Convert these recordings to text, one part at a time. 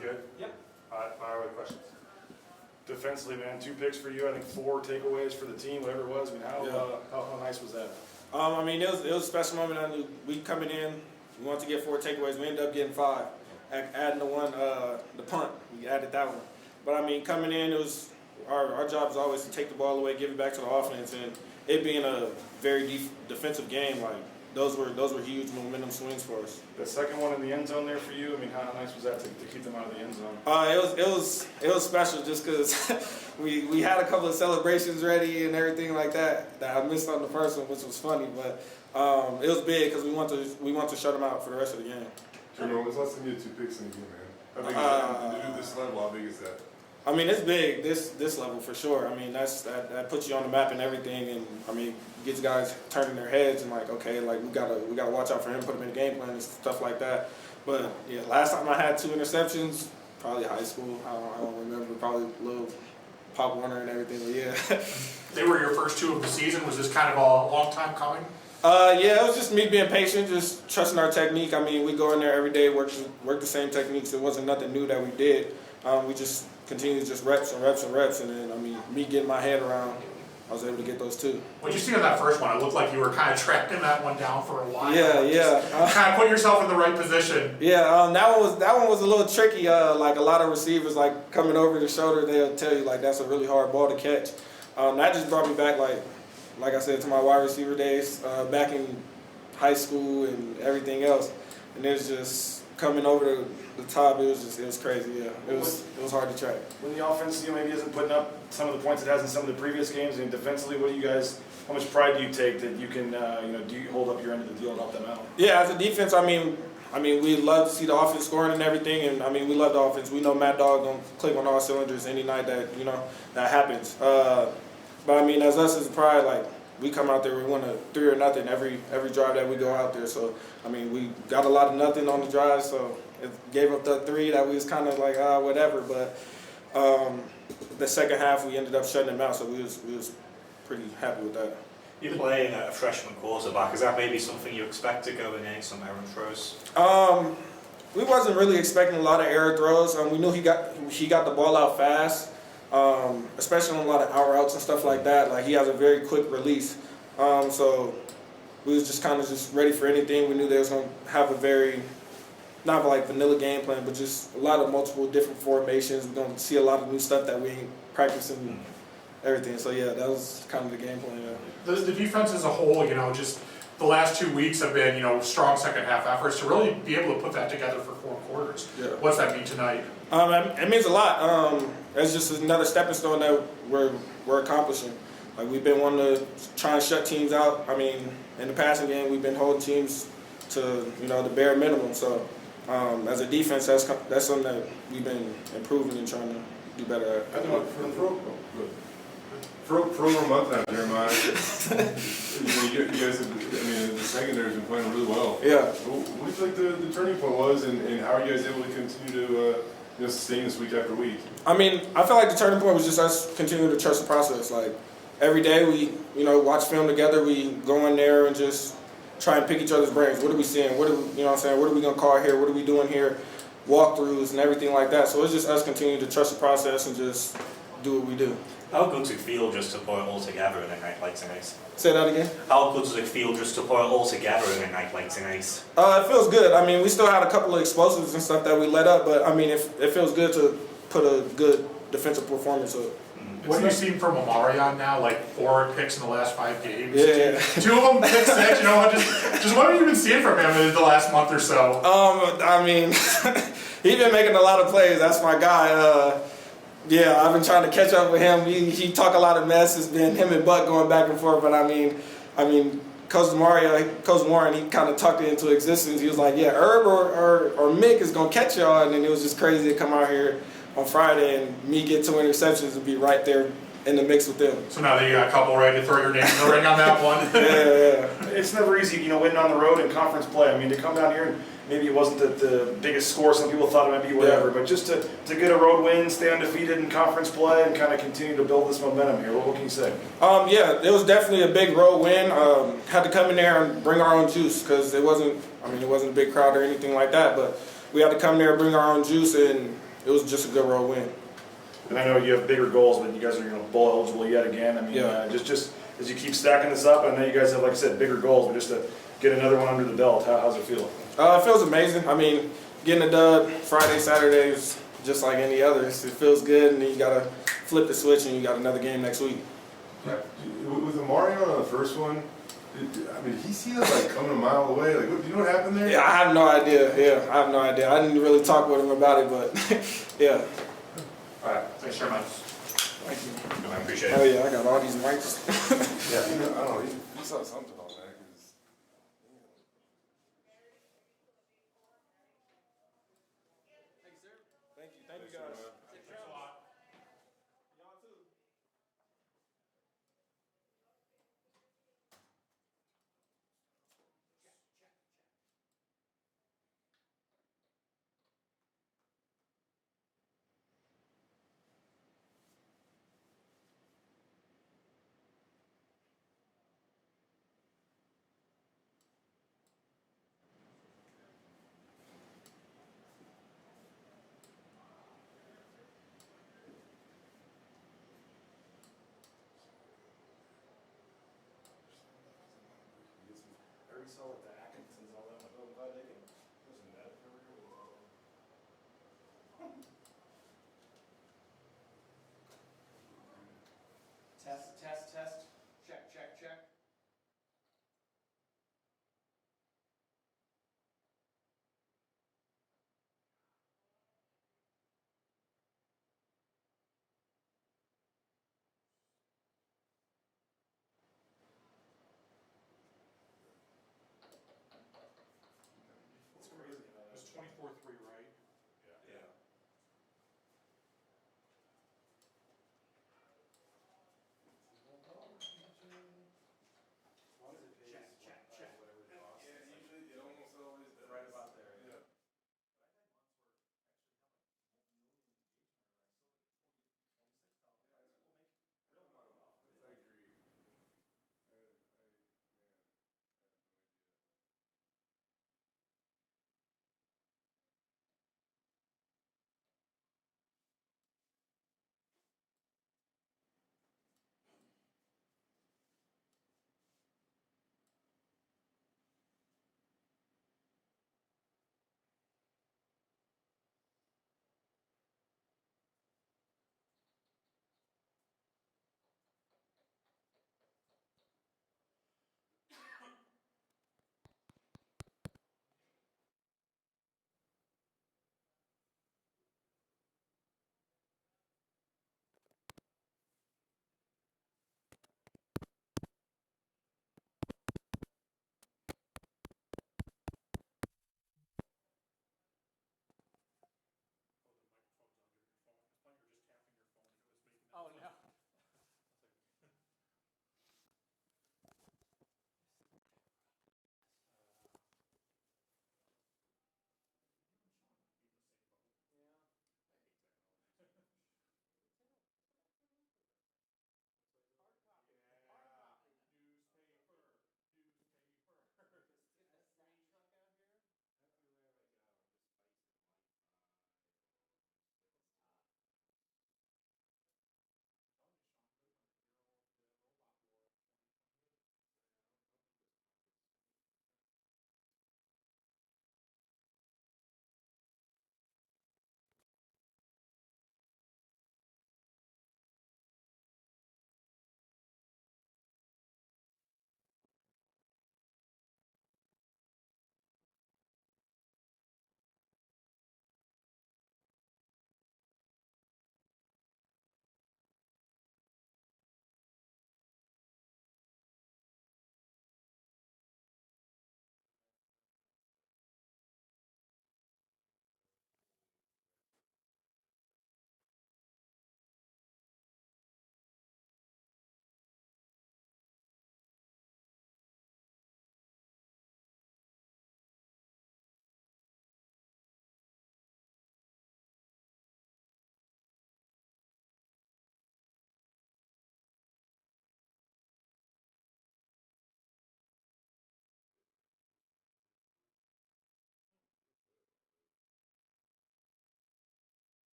good? Yep. Fire away questions. Defensively, man, 2 picks for you. I think 4 takeaways for the team, whatever it was. I mean, how nice was that? I mean, it was a special moment. I knew we coming in, we wanted to get 4 takeaways. We ended up getting 5. Adding the one, the punt, we added that one. But I mean, coming in, it was our job is always to take the ball away, give it back to the offense, and it being a very defensive game, like those were huge momentum swings for us. The second one in the end zone there for you. I mean, how nice was that to keep them out of the end zone? It was special just because we had a couple of celebrations ready and everything like that I missed on the first one, which was funny, but it was big because we want to shut them out for the rest of the game. Remember, when's the last time you had 2 picks in a game, man? How big is that? To do this level, how big is that? I mean, it's big, this level for sure. I mean, that puts you on the map and everything, and I mean, gets guys turning their heads and like, okay, like we gotta watch out for him, put him in the game plan and stuff like that. But yeah, last time I had 2 interceptions, probably high school. I don't remember, probably a little Pop Warner and everything, but yeah. They were your first 2 of the season. Was this kind of a long time coming? Yeah, it was just me being patient, just trusting our technique. I mean, we go in there every day, work the same techniques. It wasn't nothing new that we did. We just continued just reps and reps and reps, and then, I mean, me getting my head around, I was able to get those 2. What did you see on that first one? It looked like you were kind of tracking that one down for a while. Yeah. Kind of put yourself in the right position. Yeah, that one was a little tricky. Like a lot of receivers, like coming over the shoulder, they'll tell you like that's a really hard ball to catch. That just brought me back, like I said, to my wide receiver days back in high school and everything else. And it was just coming over the top. It was crazy. Yeah, it was hard to track. When the offense, maybe isn't putting up some of the points it has in some of the previous games, and defensively, how much pride do you take that you can, do you hold up your end of the deal and help them out? Yeah, as a defense, I mean, we love to see the offense scoring and everything, and I mean, we love the offense. We know Mad Dog gonna click on all cylinders any night that that happens. But I mean, as us as a pride, like we come out there, we win a 3 or nothing every drive that we go out there. So I mean, we got a lot of nothing on the drive, so it gave up the 3 that we was kind of like whatever. But the second half we ended up shutting them out, so we was pretty happy with that. You're playing a freshman quarterback. Is that maybe something you expect to go in some errant throws? We wasn't really expecting a lot of error throws. We knew he got the ball out fast, especially on a lot of out routes and stuff like that. Like he has a very quick release. So we was just kind of just ready for anything. We knew they was gonna have a very not like vanilla game plan, but just a lot of multiple different formations. We're gonna see a lot of new stuff that we ain't practicing. Everything. So yeah, that was kind of the game plan. Yeah. The defense as a whole, just the last 2 weeks have been, strong second half efforts to really be able to put that together for 4 quarters. Yeah. What's that mean tonight? It means a lot. It's just another stepping stone that we're accomplishing. Like we've been wanting to try and shut teams out. I mean, in the passing game, we've been holding teams to the bare minimum. So as a defense, that's something that we've been improving and trying to do better at. I know for over a month now, Jeremiah, you guys have, the secondary's been playing really well. Yeah. What do you think the turning point was, and how are you guys able to continue to sustain this week after week? I mean, I feel like the turning point was just us continuing to trust the process. Like every day we, watch film together, we go in there and just try and pick each other's brains. What are we seeing? What are we gonna call here? What are we doing here? Walkthroughs and everything like that. So it's just us continuing to trust the process and just do what we do. How good does it feel just to put it all together in a night like tonight? Say that again? How good does it feel just to put it all together in a night like tonight? It feels good. I mean, we still had a couple of explosives and stuff that we let up, but I mean, it feels good to put a good defensive performance up. What have you seen from Omarion now? Like 4 picks in the last 5 games. Yeah. 2 of them pick 6. Just what have you been seeing from him in the last month or so? I mean, he's been making a lot of plays. That's my guy. Yeah, I've been trying to catch up with him. He talk a lot of mess. It's been him and Buck going back and forth. But I mean, Coach Warren, he kind of talked it into existence. He was like, yeah, Herb or Mick is gonna catch y'all, and then it was just crazy to come out here on Friday and me get 2 interceptions and be right there in the mix with them. So now that you got a couple ready to throw your name in the ring on that one. Yeah. It's never easy, winning on the road in conference play. I mean, to come down here and maybe it wasn't the biggest score. Some people thought it might be whatever, but just to get a road win, stay undefeated in conference play, and kind of continue to build this momentum here. What can you say? Yeah, it was definitely a big road win. Had to come in there and bring our own juice because it wasn't a big crowd or anything like that, but we had to come there and bring our own juice, and it was just a good road win. And I know you have bigger goals, but you guys are bowl eligible yet again. I mean, Yeah. just as you keep stacking this up, I know you guys have, like I said, bigger goals, but just to get another one under the belt, how's it feel? It feels amazing. I mean, getting a dub Friday, Saturday is just like any others. It feels good, and then you gotta flip the switch, and you got another game next week. Yeah. With Mario on the first one, I mean, he seen us like coming a mile away. Like, do you know what happened there? Yeah, I have no idea. Yeah, I have no idea. I didn't really talk with him about it, but yeah. All right, thanks very much. Thank you. I appreciate Oh it. yeah, I got all these mics. Yeah. I don't know. He saw something on that. 'Cause, Thank you guys. Thanks a lot. Very solid to Atkinson's, all that. I'm glad they can listen to that. Test, test, test. Check, check, check.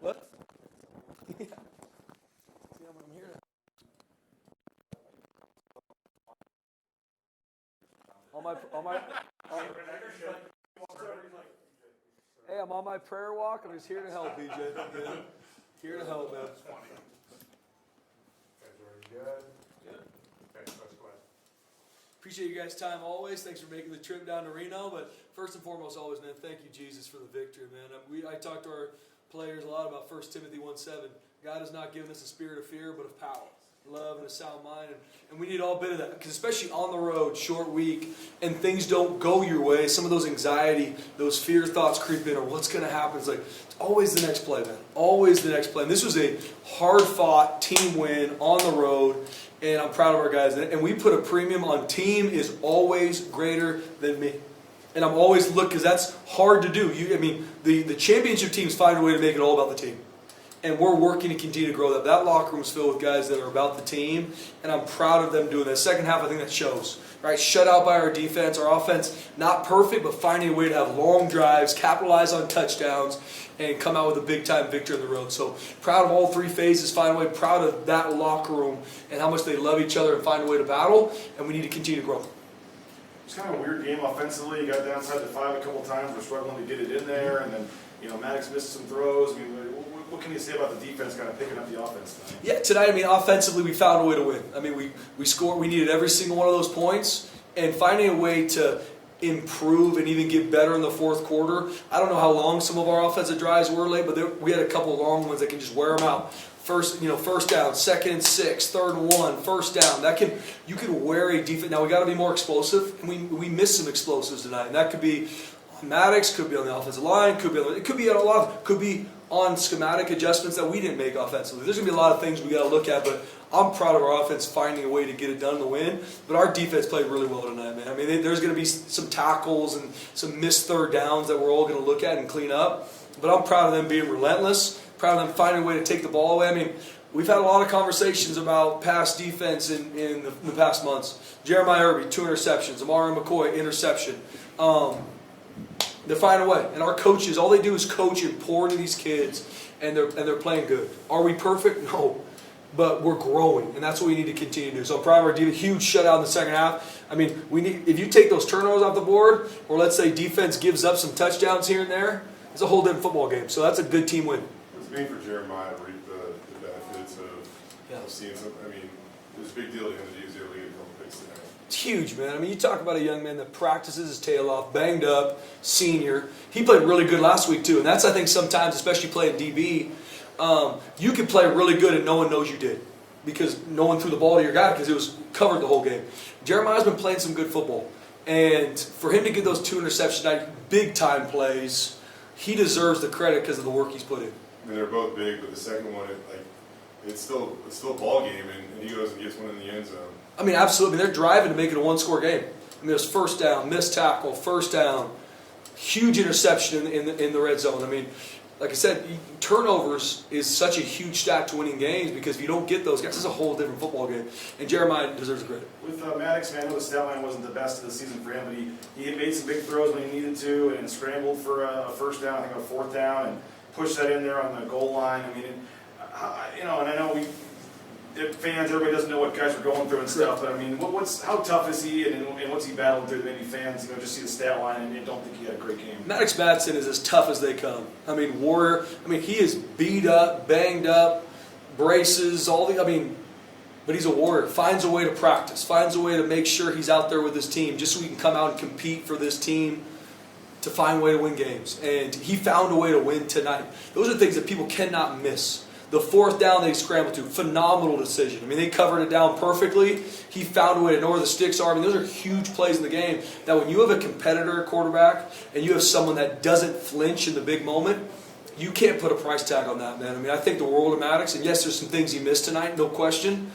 What? Yeah. See, I'm here. Hey, I'm on my prayer walk. I'm just here to help, BJ. You know? Here to help, man. Appreciate you guys' time always. Thanks for making the trip down to Reno. But first and foremost, always, man, thank you, Jesus, for the victory, man. I talk to our players a lot about 1 Timothy 1:7. God has not given us a spirit of fear, but of power, love, and a sound mind. And we need all bit of that, because especially on the road, short week, and things don't go your way, some of those anxiety, those fear thoughts creep in, or what's going to happen. It's like, it's always the next play, man. Always the next play. And this was a hard-fought team win on the road, and I'm proud of our guys. And we put a premium on team is always greater than me. And I'm always looking, because that's hard to do. The championship teams find a way to make it all about the team. And we're working to continue to grow that. That locker room is filled with guys that are about the team, and I'm proud of them doing that. Second half, I think that shows. Right, shut out by our defense. Our offense, not perfect, but finding a way to have long drives, capitalize on touchdowns, and come out with a big-time victory on the road. So proud of all three phases, find a way, proud of that locker room and how much they love each other and find a way to battle, and we need to continue to grow. It's kind of a weird game offensively. You got downside to 5 a couple times. We're struggling to get it in there, and then Maddox missed some throws. What can you say about the defense kind of picking up the offense tonight? Yeah, tonight, offensively, we found a way to win. We scored. We needed every single one of those points, and finding a way to improve and even get better in the fourth quarter. I don't know how long some of our offensive drives were late, but we had a couple long ones that can just wear them out. First down, 2nd and 6, 3rd and 1, first down. You can wear a defense. Now we got to be more explosive, and we missed some explosives tonight. And that could be on Maddox, could be on the offensive line, could be on schematic adjustments that we didn't make offensively. There's going to be a lot of things we got to look at, but I'm proud of our offense finding a way to get it done to win. But our defense played really well tonight, man. There's going to be some tackles and some missed third downs that we're all going to look at and clean up. But I'm proud of them being relentless, proud of them finding a way to take the ball away. We've had a lot of conversations about past defense in the past months. Jeremiah Earby, 2 interceptions. Amari McCoy, interception. They find a way, and our coaches, all they do is coach and pour into these kids, and they're playing good. Are we perfect? No, but we're growing, and that's what we need to continue to do. So I'm proud of our defense. Huge shutout in the second half. If you take those turnovers off the board, or let's say defense gives up some touchdowns here and there, it's a whole different football game. So that's a good team win. What's it mean for Jeremiah to reap the benefits of seeing some? It was a big deal to him that he was able to get a couple picks tonight. It's huge, man. You talk about a young man that practices his tail off, banged up, senior. He played really good last week, too. And that's, I think, sometimes, especially playing DB, you can play really good and no one knows you did. Because no one threw the ball to your guy because it was covered the whole game. Jeremiah's been playing some good football. And for him to get those 2 interceptions, big-time plays, he deserves the credit because of the work he's put in. They're both big, but the second one, it's still a ball game, and he goes and gets one in the end zone. Absolutely. They're driving to make it a one-score game. It was first down, missed tackle, first down, huge interception in the red zone. Like I said, turnovers is such a huge stat to winning games because if you don't get those guys, it's a whole different football game. And Jeremiah deserves the credit. With Maddox, I know the stat line wasn't the best of the season for him, but he made some big throws when he needed to and scrambled for a first down, I think a 4th down, and pushed that in there on the goal line. And I know fans, everybody doesn't know what guys are going through and stuff, but how tough is he and what's he battling through? Maybe fans, just see the stat line and don't think he had a great game. Maddox Madsen is as tough as they come. Warrior. He is beat up, banged up, braces, but he's a warrior. Finds a way to practice, finds a way to make sure he's out there with his team just so he can come out and compete for this team to find a way to win games. And he found a way to win tonight. Those are things that people cannot miss. The 4th down they scrambled to, phenomenal decision. They covered it down perfectly. He found a way to know where the sticks are. Those are huge plays in the game. That when you have a competitor quarterback and you have someone that doesn't flinch in the big moment, you can't put a price tag on that, man. I think the world of Maddox, and yes, there's some things he missed tonight, no question,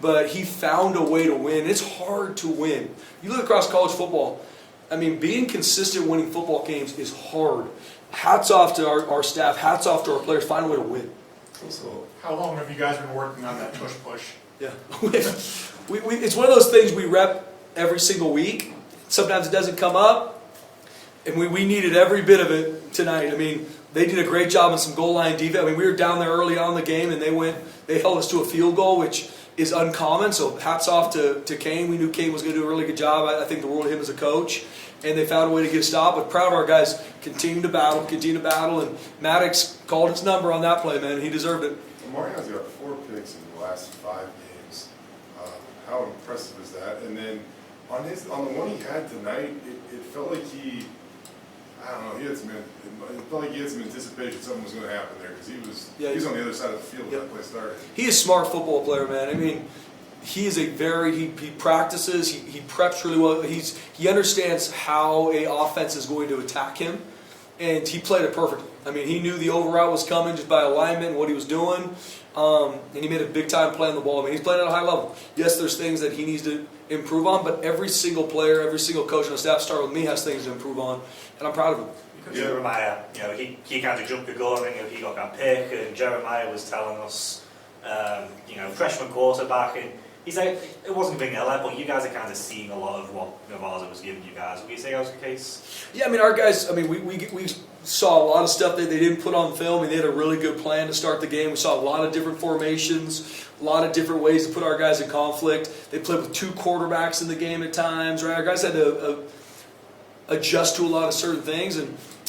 but he found a way to win. It's hard to win. You look across college football, being consistent winning football games is hard. Hats off to our staff, hats off to our players, find a way to win. So, How long have you guys been working on that push? Yeah, it's one of those things we rep every single week. Sometimes it doesn't come up. And we needed every bit of it tonight. I mean, they did a great job on some goal line defense. I mean, we were down there early on in the game, and they held us to a field goal, which is uncommon. So hats off to Kane. We knew Kane was going to do a really good job. I think the world of him as a coach. And they found a way to get a stop. But proud of our guys, continue to battle. And Maddox called his number on that play, man. He deserved it. Marion's got 4 picks in the last 5 games. How impressive is that? And then on the one he had tonight, it felt like he felt like he had some anticipation something was going to happen there because he was on the other side of the field when that play started. He is a smart football player, man. I mean, he is he practices, he preps really well. He understands how a offense is going to attack him, and he played it perfectly. I mean, he knew the over route was coming just by alignment and what he was doing, and he made a big time play on the ball. I mean, he's playing at a high level. Yes, there's things that he needs to improve on, but every single player, every single coach on the staff, start with me, has things to improve on, and I'm proud of him. Jeremiah, he kind of jumped the gun, and he got that pick, and Jeremiah was telling us, freshman quarterback, and he's like, it wasn't being but you guys are kind of seeing a lot of what Navaza was giving you guys. Would you say that was the case? Yeah, I mean, our guys, we saw a lot of stuff that they didn't put on film, and they had a really good plan to start the game. We saw a lot of different formations, a lot of different ways to put our guys in conflict. They played with 2 quarterbacks in the game at times, right? Our guys had to adjust to a lot of certain things,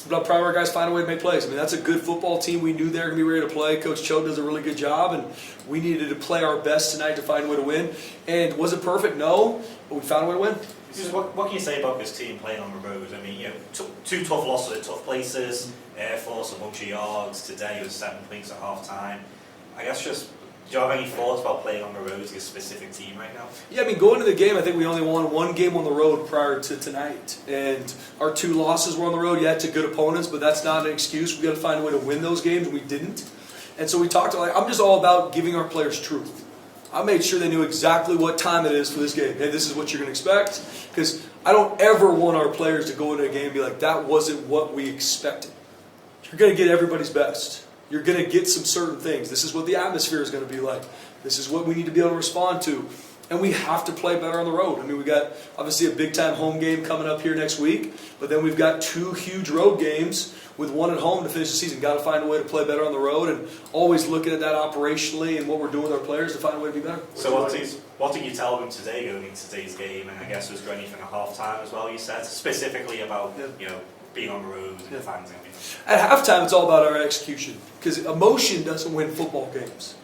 but I'm proud of our guys find a way to make plays. I mean, that's a good football team. We knew they were going to be ready to play. Coach Cho does a really good job, and we needed to play our best tonight to find a way to win. And was it perfect? No, but we found a way to win. What can you say about this team playing on the road? I mean, 2 tough losses at tough places, Air Force a bunch of yards, today it was 7 points at half time. I guess do you have any thoughts about playing on the road to a specific team right now? Yeah, I mean, going into the game, I think we only won 1 game on the road prior to tonight. And our 2 losses were on the road. Yeah, to good opponents, but that's not an excuse. We got to find a way to win those games, and we didn't. And so we talked, I'm just all about giving our players truth. I made sure they knew exactly what time it is for this game. Hey, this is what you're going to expect. Because I don't ever want our players to go into a game and be like, that wasn't what we expected. You're going to get everybody's best. You're going to get some certain things. This is what the atmosphere is going to be like. This is what we need to be able to respond to. And we have to play better on the road. I mean, we got obviously a big-time home game coming up here next week, but then we've got 2 huge road games with 1 at home to finish the season. Got to find a way to play better on the road, and always looking at that operationally and what we're doing with our players to find a way to be better. So what did you tell them today going into today's game? And I guess was there anything at halftime as well, you said, specifically about, being on the road and the fans and everything? At halftime, it's all about our execution, because emotion doesn't win football games.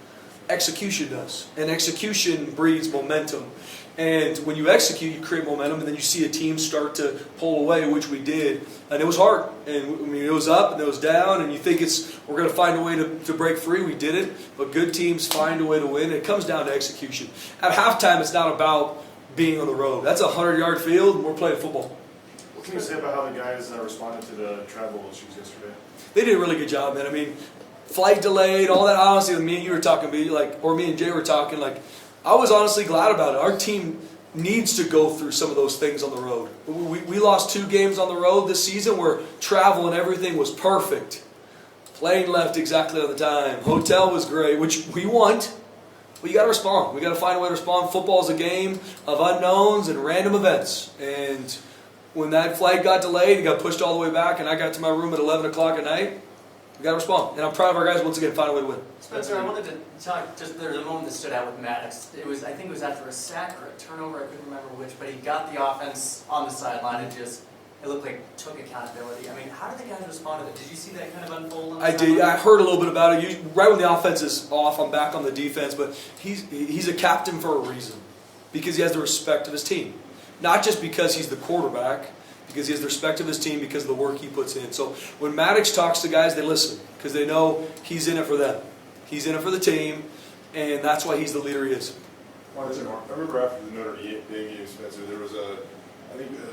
Execution does, and execution breeds momentum. And when you execute, you create momentum, and then you see a team start to pull away, which we did. And it was hard. And I mean, it was up and it was down, and you think we're going to find a way to break free. We didn't, but good teams find a way to win. It comes down to execution. At halftime, it's not about being on the road. That's a 100-yard field, and we're playing football. What can you say about how the guys responded to the travel issues yesterday? They did a really good job, man. I mean, flight delayed, all that. Honestly, me and you were talking, or me and Jay were talking, I was honestly glad about it. Our team needs to go through some of those things on the road. We lost 2 games on the road this season where travel and everything was perfect. Plane left exactly on the time. Hotel was great, which we want. But you got to respond. We got to find a way to respond. Football is a game of unknowns and random events. And when that flight got delayed, it got pushed all the way back, and I got to my room at 11 o'clock at night, we got to respond. And I'm proud of our guys once again find a way to win. Spencer, I wanted to talk, there's a moment that stood out with Maddox. I think it was after a sack or a turnover, I couldn't remember which, but he got the offense on the sideline and it looked like took accountability. I mean, how did the guys respond to that? Did you see that kind of unfold on the sideline? I did. I heard a little bit about it. Right when the offense is off, I'm back on the defense, but he's a captain for a reason, because he has the respect of his team. Not just because he's the quarterback, because he has the respect of his team because of the work he puts in. So when Maddox talks to guys, they listen because they know he's in it for them. He's in it for the team, and that's why he's the leader he is. I remember after the Notre Dame game, Spencer, there was a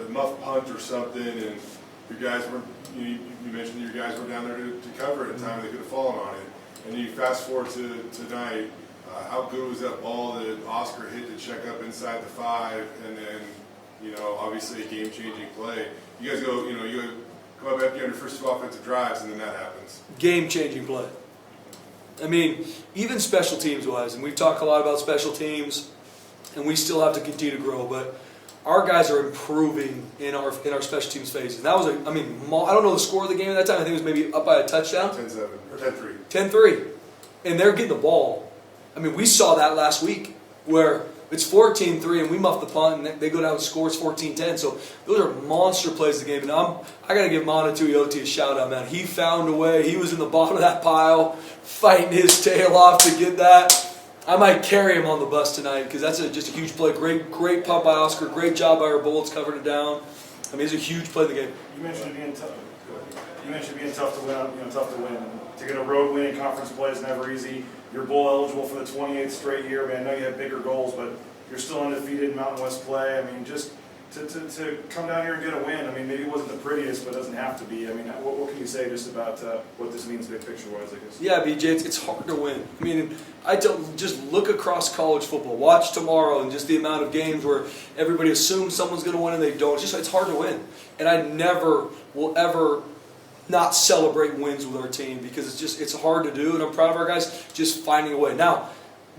muff punt or something, and your guys were, you mentioned your guys were down there to cover it at a time they could have fallen on it. And you fast forward to tonight, how good was that ball that Oscar hit to check up inside the 5, and then, obviously a game-changing play. You guys go, you go up after your first 2 offensive drives, and then that happens. Game-changing play. I mean, even special teams-wise, and we've talked a lot about special teams, and we still have to continue to grow, but our guys are improving in our special teams phases. That was I don't know the score of the game at that time. I think it was maybe up by a touchdown. 10-7 or 10-3. 10-3. And they're getting the ball. I mean, we saw that last week where it's 14-3 and we muff the punt and they go down and score. It's 14-10. So those are monster plays of the game. And I got to give Montetuioti a shout out, man. He found a way. He was in the bottom of that pile fighting his tail off to get that. I might carry him on the bus tonight because that's just a huge play. Great pump by Oscar. Great job by our Bullets covering it down. I mean, it's a huge play in the game. You mentioned being tough. You mentioned being tough to win. Tough to win. To get a road win in conference play is never easy. You're bowl eligible for the 28th straight year. I mean, I know you have bigger goals, but you're still undefeated in Mountain West play. I mean, just to come down here and get a win. I mean, maybe it wasn't the prettiest, but it doesn't have to be. I mean, what can you say just about what this means big picture-wise, I guess? Yeah, BJ, it's hard to win. I mean, just look across college football. Watch tomorrow and just the amount of games where everybody assumes someone's going to win and they don't. It's hard to win. And I never will ever not celebrate wins with our team because it's hard to do, and I'm proud of our guys just finding a way. Now,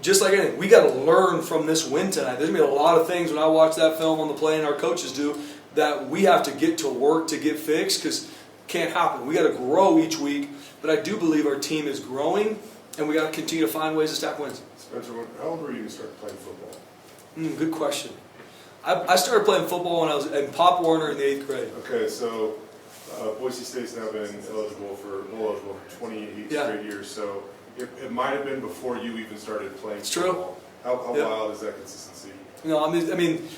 just like anything, we got to learn from this win tonight. There's going to be a lot of things when I watch that film on the play and our coaches do that we have to get to work to get fixed because it can't happen. We got to grow each week, but I do believe our team is growing, and we got to continue to find ways to stack wins. Spencer, how old were you to start playing football? Good question. I started playing football when I was in Pop Warner in the 8th grade. Okay, so Boise State's now been eligible for 28 straight years, so it might have been before you even started playing football. True. How wild is that consistency? I mean,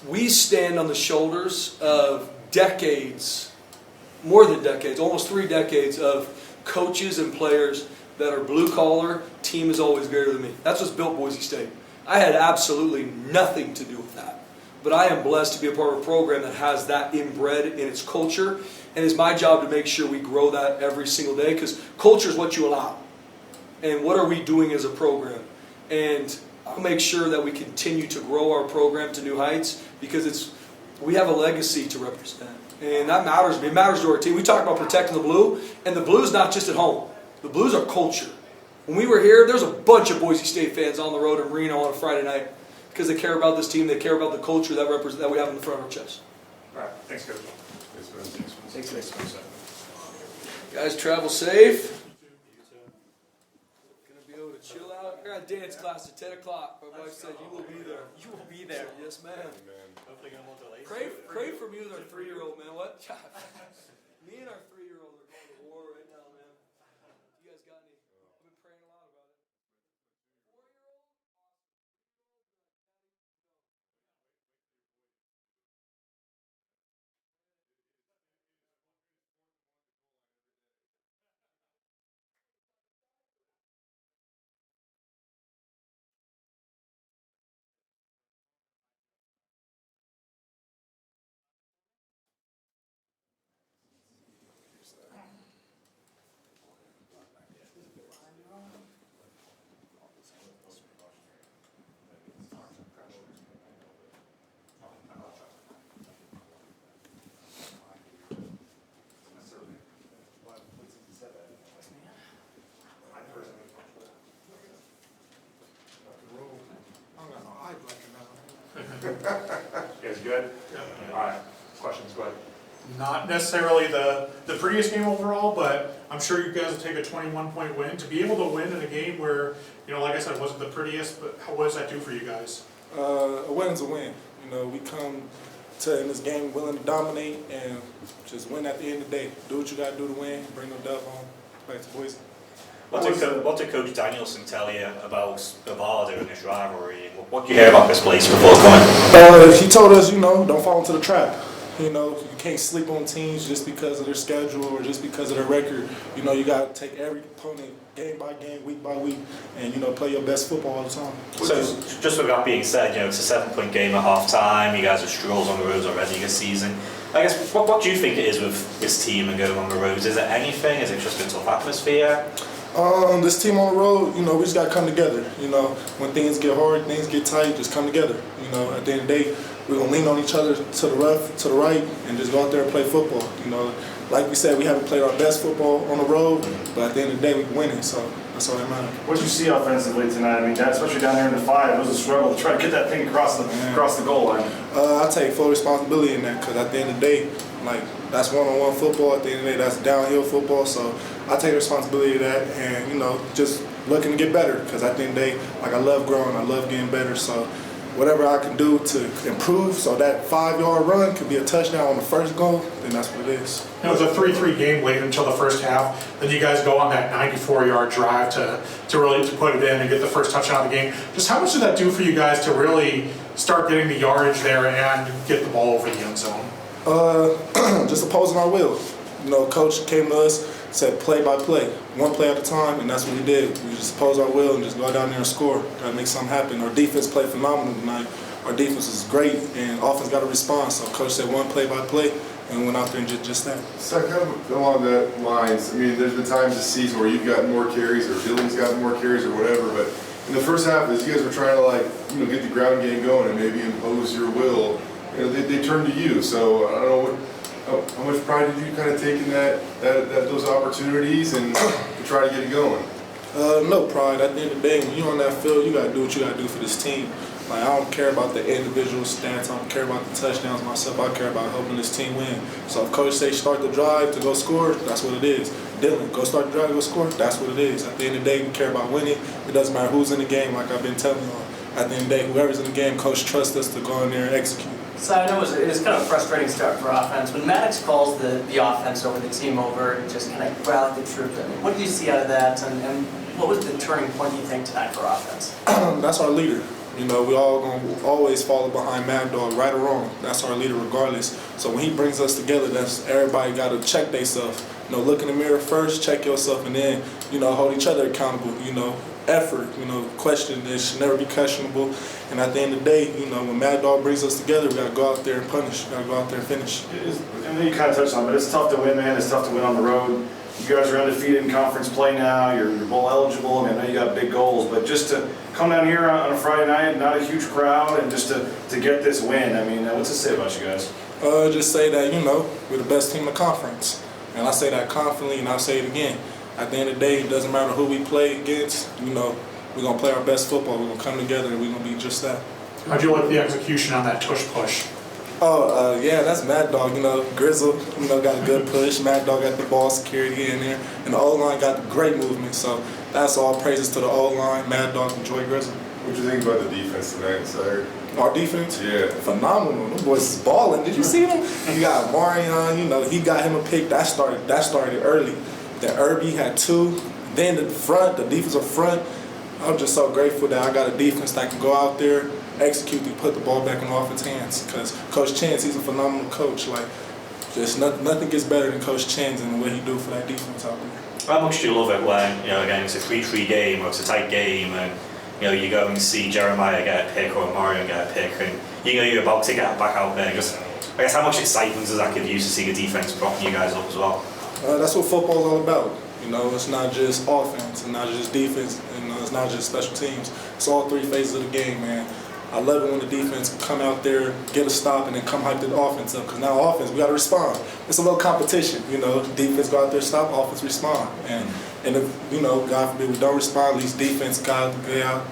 we stand on the shoulders of decades, more than decades, almost 3 decades of coaches and players that are blue collar. Team is always greater than me. That's what's built Boise State. I had absolutely nothing to do with that. But I am blessed to be a part of a program that has that inbred in its culture. And it's my job to make sure we grow that every single day because culture is what you allow. And what are we doing as a program? And I'll make sure that we continue to grow our program to new heights because we have a legacy to represent. And that matters. It matters to our team. We talk about protecting the blue, and the blue's not just at home. The blue's our culture. When we were here, there's a bunch of Boise State fans on the road in Reno on a Friday night because they care about this team. They care about the culture that we have in the front of our chest. All right, thanks, Coach. Thanks. Guys, travel safe. Gonna be able to chill out. I got a dance class at 10 o'clock. My wife said you will be there. You will be there. Yes, ma'am. Hopefully going to delay. Pray for me with our 3-year-old, man. What? Me and our 3-year-old are going to war right now, man. You guys got any? I've been praying a lot about it. 4-year-old? You guys good? Yeah. All right, questions, go ahead. Not necessarily the prettiest game overall, but I'm sure you guys will take a 21-point win. To be able to win in a game where, like I said, it wasn't the prettiest, but what does that do for you guys? A win's a win. We come to in this game willing to dominate and just win at the end of the day. Do what you got to do to win, bring the dub home back to Boise. What did Coach Danielson tell you about Bavard in this rivalry? What did you hear about this place before coming? He told us, don't fall into the trap. You can't sleep on teams just because of their schedule or just because of their record. You got to take every opponent game by game, week by week, and play your best football all the time. So, just with that being said, it's a 7-point game at half time. You guys are strolls on the roads already this season. I guess, what do you think it is with this team and going on the roads? Is it anything? Is it just a tough atmosphere? This team on the road, we just got to come together. When things get hard, things get tight, just come together. At the end of the day, we're going to lean on each other to the left, to the right, and just go out there and play football. like we said, we haven't played our best football on the road, but at the end of the day, we're winning, so that's all that matters. What did you see offensively tonight? I mean, especially down there in the 5, it was a struggle to try to get that thing across the goal line. I take full responsibility in that because at the end of the day, like, that's one-on-one football. At the end of the day, that's downhill football. So I take responsibility of that and, you know, just looking to get better because at the end of the day, like, I love growing. I love getting better. So whatever I can do to improve so that 5-yard run could be a touchdown on the first goal, then that's what it is. It was a 3-3 game late until the first half. Then you guys go on that 94-yard drive to really put it in and get the first touchdown of the game. Just how much did that do for you guys to really start getting the yardage there and get the ball over the end zone? Just opposing our will. You know, coach came to us, said play by play, one play at a time, and that's what we did. We just oppose our will and just go down there and score. Got to make something happen. Our defense played phenomenal tonight. Our defense is great, and offense got a response. So coach said one play by play, and we went out there and just that. So kind of along that lines, I mean, there's been times this season where you've gotten more carries or Dylan's gotten more carries or whatever, but in the first half, as you guys were trying to, like, you know, get the ground game going and maybe impose your will, you know, they turned to you. So I don't know how much pride did you kind of take in those opportunities and to try to get it going? No pride. At the end of the day, when you're on that field, you got to do what you got to do for this team. Like, I don't care about the individual stats. I don't care about the touchdowns myself. I care about helping this team win. So if coach say start the drive to go score, that's what it is. Dylan, go start the drive to go score, that's what it is. At the end of the day, we care about winning. It doesn't matter who's in the game, like I've been telling y'all. At the end of the day, whoever's in the game, coach trusts us to go in there and execute. So I know it was kind of a frustrating start for offense. When Maddox calls the offense over, the team over, and just kind of rallied the troops, I mean, what did you see out of that, and what was the turning point, you think, tonight for offense? That's our leader. You know, we all gonna always follow behind Mad Dog, right or wrong. That's our leader regardless. So when he brings us together, that's everybody got to check themselves. You know, look in the mirror first, check yourself, and then, you know, hold each other accountable. You know, effort, you know, question, it should never be questionable. And at the end of the day, you know, when Mad Dog brings us together, we got to go out there and punish. We got to go out there and finish. I know you kind of touched on it, but it's tough to win, man. It's tough to win on the road. You guys are undefeated in conference play now. You're bowl eligible. I mean, I know you got big goals, but just to come down here on a Friday night, not a huge crowd, and just to get this win, I mean, what's it say about you guys? Just say that, you know, we're the best team in the conference. And I say that confidently, and I'll say it again. At the end of the day, it doesn't matter who we play against. You know, we're going to play our best football. We're going to come together, and we're going to be just that. How'd you like the execution on that tush push? Oh, yeah, that's Mad Dog. You know, Grizzle, you know, got a good push. Mad Dog got the ball security in there. And the O-line got great movement. So that's all praises to the O-line. Mad Dog and Joy Grizzle. What do you think about the defense tonight, Sire? Our defense? Yeah. Phenomenal. Them boys is balling. Did you see them? You got Marion, you know, he got him a pick. That started early. Then Earby had 2. Then the defensive front. I'm just so grateful that I got a defense that can go out there, execute, and put the ball back in the offense hands. Because Coach Chance, he's a phenomenal coach. Like, just nothing gets better than Coach Chance and what he do for that defense out there. How much do you love it when, you know, again, it's a 3-3 game or it's a tight game and, you know, you go and see Jeremiah get a pick or Mario get a pick and you know you're about to get back out there. Just, I guess, how much excitement does that give you to see the defense propping you guys up as well? That's what football's all about. You know, it's not just offense, and not just defense, and it's not just special teams. It's all 3 phases of the game, man. I love it when the defense can come out there, get a stop, and then come hype the offense up. Because now offense, we got to respond. It's a little competition, you know. Defense go out there, stop, offense respond. And if, you know, God forbid we don't respond, at least defense got to get out.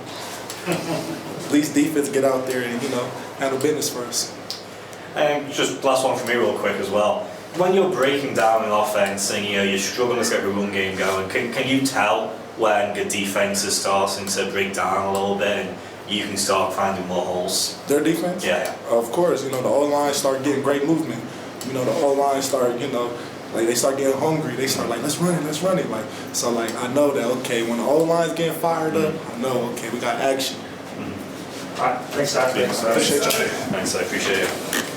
At least defense get out there and, you know, handle business for us. And just last one for me real quick as well. When you're breaking down an offense and, you know, you're struggling to get the run game going, can you tell when the defense is starting to break down a little bit and you can start finding more holes? Their defense? Yeah. Of course, you know, the O-line start getting great movement. You know, the O-line start, you know, like they start getting hungry. They start like, let's run it. Like, so like I know that, okay, when the O-line's getting fired up, I know, okay, we got action. All right, thanks, Dad. Appreciate you. Thanks, I appreciate it.